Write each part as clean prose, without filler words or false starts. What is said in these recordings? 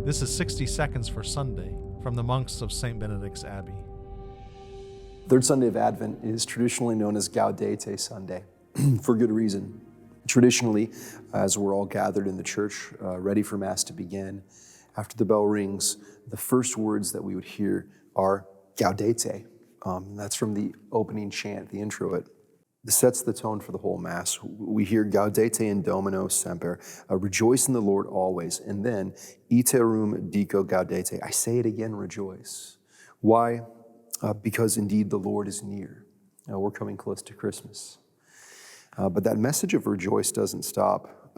This is 60 Seconds for Sunday from the monks of St. Benedict's Abbey. Third Sunday of Advent is traditionally known as Gaudete Sunday, for good reason. Traditionally, as we're all gathered in the church, ready for Mass to begin, after the bell rings, the first words that we would hear are Gaudete. That's from the opening chant, the introit. This sets the tone for the whole Mass. We hear Gaudete in Domino semper, rejoice in the Lord always, and then iterum dico Gaudete, I say it again, rejoice. Why? Because indeed the Lord is near. We're coming close to Christmas. But that message of rejoice doesn't stop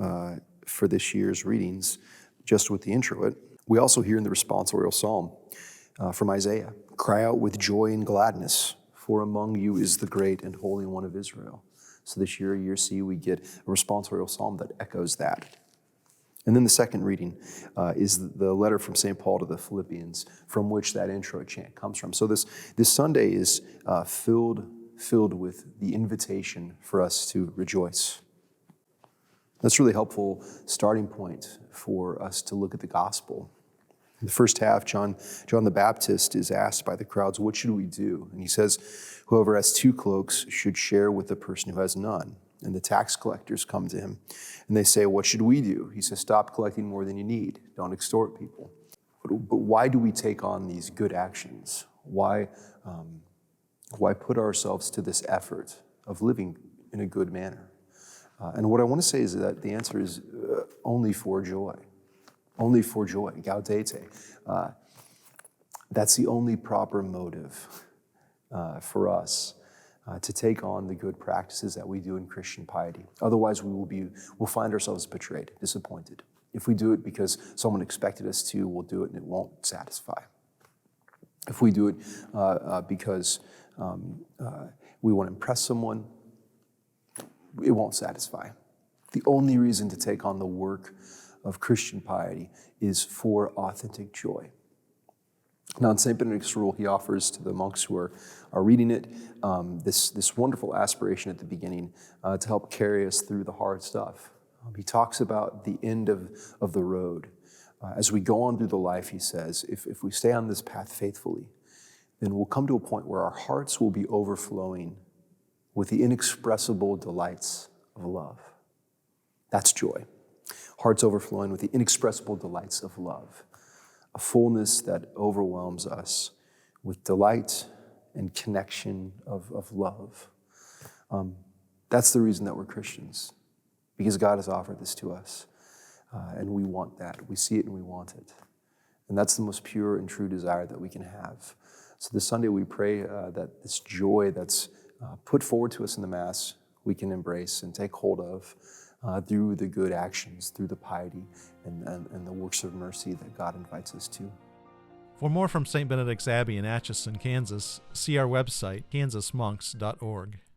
for this year's readings just with the introit. We also hear in the responsorial psalm from Isaiah, cry out with joy and gladness, for among you is the great and holy one of Israel. So this year, year C, we get a responsorial psalm that echoes that. And then the second reading is the letter from St. Paul to the Philippians, from which that intro chant comes from. So this Sunday is filled with the invitation for us to rejoice. That's a really helpful starting point for us to look at the gospel. In the first half, John the Baptist is asked by the crowds, what should we do? And he says, whoever has 2 cloaks should share with the person who has none. And the tax collectors come to him and they say, what should we do? He says, stop collecting more than you need. Don't extort people. But why do we take on these good actions? Why put ourselves to this effort of living in a good manner? And what I want to say is that the answer is only for joy. Only for joy, Gaudete. That's the only proper motive for us to take on the good practices that we do in Christian piety. Otherwise, we'll find ourselves betrayed, disappointed. If we do it because someone expected us to, we'll do it and it won't satisfy. If we do it because we want to impress someone, it won't satisfy. The only reason to take on the work of Christian piety is for authentic joy. Now, in St. Benedict's rule, he offers to the monks who are reading it this wonderful aspiration at the beginning to help carry us through the hard stuff. He talks about the end of the road. As we go on through the life, he says, if we stay on this path faithfully, then we'll come to a point where our hearts will be overflowing with the inexpressible delights of love. That's joy. Hearts overflowing with the inexpressible delights of love, a fullness that overwhelms us with delight and connection of love. That's the reason that we're Christians, because God has offered this to us, and we want that. We see it and we want it. And that's the most pure and true desire that we can have. So this Sunday we pray that this joy that's put forward to us in the Mass, we can embrace and take hold of through the good actions, through the piety and the works of mercy that God invites us to. For more from St. Benedict's Abbey in Atchison, Kansas, see our website, kansasmonks.org.